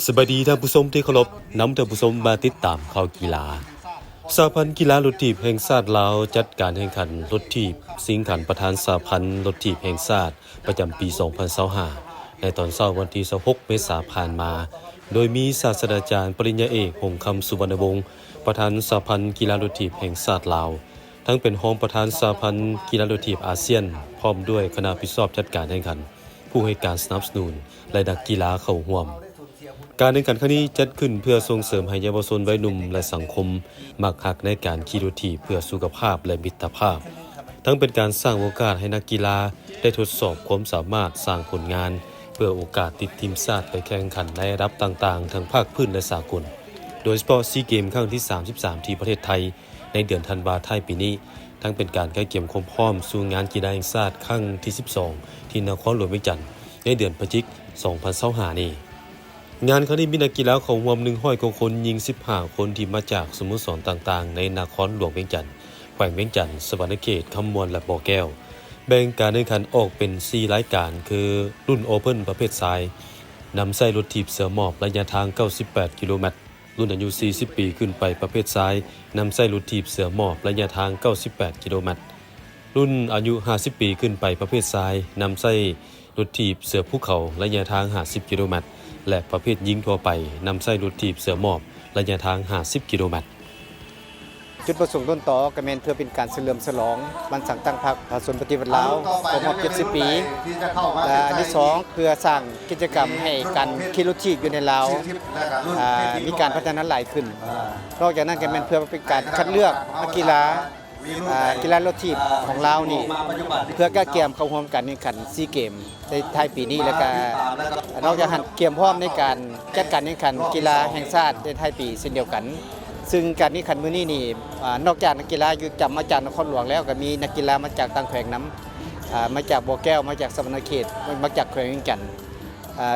สวัสดีท่านผู้ชมที่เคารพนำท่านผู้ชมมาติดตามข่าวกีฬาสหพันธ์กีฬารถถีบแห่งชาติลาวจัดการแข่งขันรถถีบสิงขันประธานสหพันธ์รถถีบแห่งชาติประจำปี 2025 ในตอนเช้าวันที่ 26 เมษายนผ่านมาโดยมีศาสตราจารย์ปริญญาเอกหงคำสุวรรณวงศ์ประธานสหพันธ์กีฬารถถีบแห่งชาติลาวทั้งเป็นรองประธานสหพันธ์กีฬารถถีบอาเซียนพร้อมด้วยคณะผู้ชอบจัดการแข่งขันผู้ให้การสนับสนุนและนักกีฬาเข้าร่วมการแข่งขันครั้งนี้จัดขึ้นเพื่อส่งเสริมให้เยาวชนวัยหนุ่มและสังคมมักหักในการขี่รถถีบเพื่อสุขภาพและมิตรภาพทั้งเป็นการสร้างโอกาสให้นักกีฬาได้ทดสอบความสามารถสร้างผลงานเพื่อโอกาสติดทีมชาติไปแข่งขันในระดับต่างๆทั้งภาคพื้นและสากลโดยเฉพาะซีเกมครั้งที่ 33 ที่ประเทศไทยในเดือนธันวาคมปีนี้ทั้งเป็นการใกล้เคียงความพร้อมสู่งานกีฬาแห่งชาติครั้งที่ 12 ที่นครหลวงเวียงจันทร์ในเดือนพฤศจิกายน 2025 นี้งานครั้งนี้มีนักกีฬาเข้าร่วม100 กว่าคนยิง15 คนที่มาจากสโมสรต่างๆในนครหลวงเวียงจันทร์แขวงเวียงจันทร์สวรรณเขตคำมวลและบ่อแก้วแบ่งการแข่งขันออกเป็น4รายการคือรุ่นโอเพ่นประเภททรายนำใส่รถถีบเสือหมอบระยะทาง98 กิโลเมตรรุ่นอายุ40 ปีขึ้นไปประเภททรายนำใส่รถถีบเสือหมอบระยะทาง98 กิโลเมตรรุ่นอายุ50 ปีขึ้นไปประเภททรายนำใส่รถถีบเสือภูเขาระยะทาง50 กิโลเมตรและประเภทยิงทั่วไปนำใส่รถถีบเสือหมอบระยะทาง50 กิโลเมตรจุดประสงค์ต้นต่อก็แม่นเพื่อเป็นการเฉลิมฉลองวันสั่งตั้งพรรคประชาชนปฏิวัติลาวครบรอบ70 ปีและอันที่2เพื่อสร้างกิจกรรมให้การขี่รถถีบอยู่ในลาวมีการพัฒนาหลายขึ้นนอกจากนั้นก็แม่นเพื่อเป็นการคัดเลือกนักกีฬารถถีบของลาวนี่เพื่อการเตรียมเข้าร่วมการแข่งขันซีเกมในไทยปีนี้แล้วก็นอกจากนั้นเตรียมพร้อมในการจัดการแข่งขันกีฬาแห่งชาติในไทยปีเช่นเดียวกันซึ่งการแข่งขันมื้อนี้นี่นอกจากนักกีฬาอยู่จำมาจากนครหลวงแล้วก็มีนักกีฬามาจากต่างแขวงน้ำมาจากบ่อแก้วมาจากสวรรณเขตมาจากแขวงเวียงจันทร์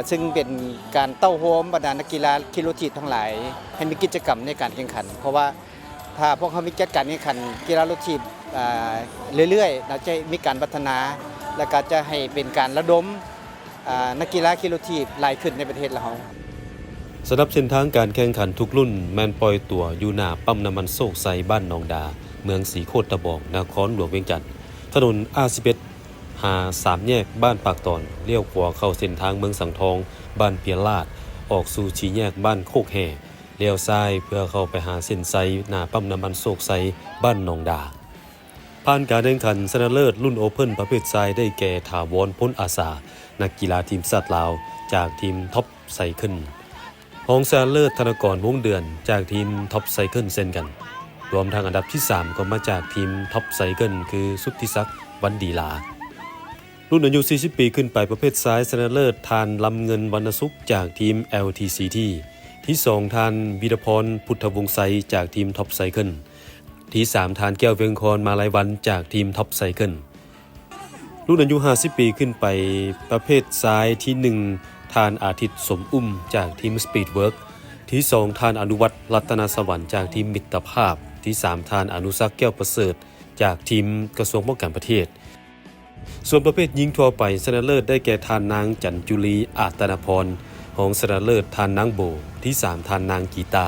ซึ่งเป็นการเต้าโฮมบรรดานักกีฬาขี่รถถีบทั้งหลายให้มีกิจกรรมในการแข่งขันเพราะว่าถ้าพวกเขามีจัดการแข่งขันกีฬารถถีบเรื่อยๆเราจะมีการพัฒนาและก็จะให้เป็นการระดมนักกีฬาขี่รถถีบหลายขึ้นในประเทศเราสำหรับเส้นทางการแข่งขันทุกรุ่นแม่นปล่อยตัวอยู่หน้าปั๊มน้ำมันโศกไซบ้านหนองดาเมืองศรีโคตรตะบองนครหลวงเวียงจันทร์ถนน A11 หา3แยกบ้านปากตอนเลี้ยวขวาเข้าเส้นทางเมืองสังทองบ้านเปียลาดออกสู่4แยกบ้านโคกแห่เลี้ยวซ้ายเพื่อเข้าไปหาเส้นไซหน้าปั๊มน้ำมันโศกไซบ้านหนองดาผ่านการแข่งขันชนะเลิศรุ่นโอเพ่นประเภททรายได้แก่ถาวรพ้นอาสานักกีฬาทีมชาติลาวจากทีมท็อปไซเคิลรองชนะเลิศธนกรวงเดือนจากทีมท็อปไซเคิลเช่นกันรวมทั้งอันดับที่3ก็มาจากทีมท็อปไซเคิลคือสุทธิศักดิ์วันดีลารุ่นอายุ40 ปีขึ้นไปประเภทซ้ายชนะเลิศทานลำเงินวรรณสุขจากทีม LTCT ที่2ทานวีรพรพุทธวงศ์ไซจากทีมท็อปไซเคิลที่3ทานแก้วเวียงคอนมาลายวันจากทีมท็อปไซเคิลรุ่นอายุ50 ปีขึ้นไปประเภทซ้ายที่1ทานอาทิตย์สมอุ้มจากทีมสปีดเวิร์กที่2ทานอนุวัฒน์รัตนสวรรค์จากทีมมิตรภาพที่3ทานอนุศักดิ์แก้วประเสริฐจากทีมกระทรวงป้องกันประเทศส่วนประเภทยิงทั่วไปชนะเลิศได้แก่ทานนางจันจุลีอาตนาพรรองชนะเลิศทานนางโบที่3ทานนางกีตา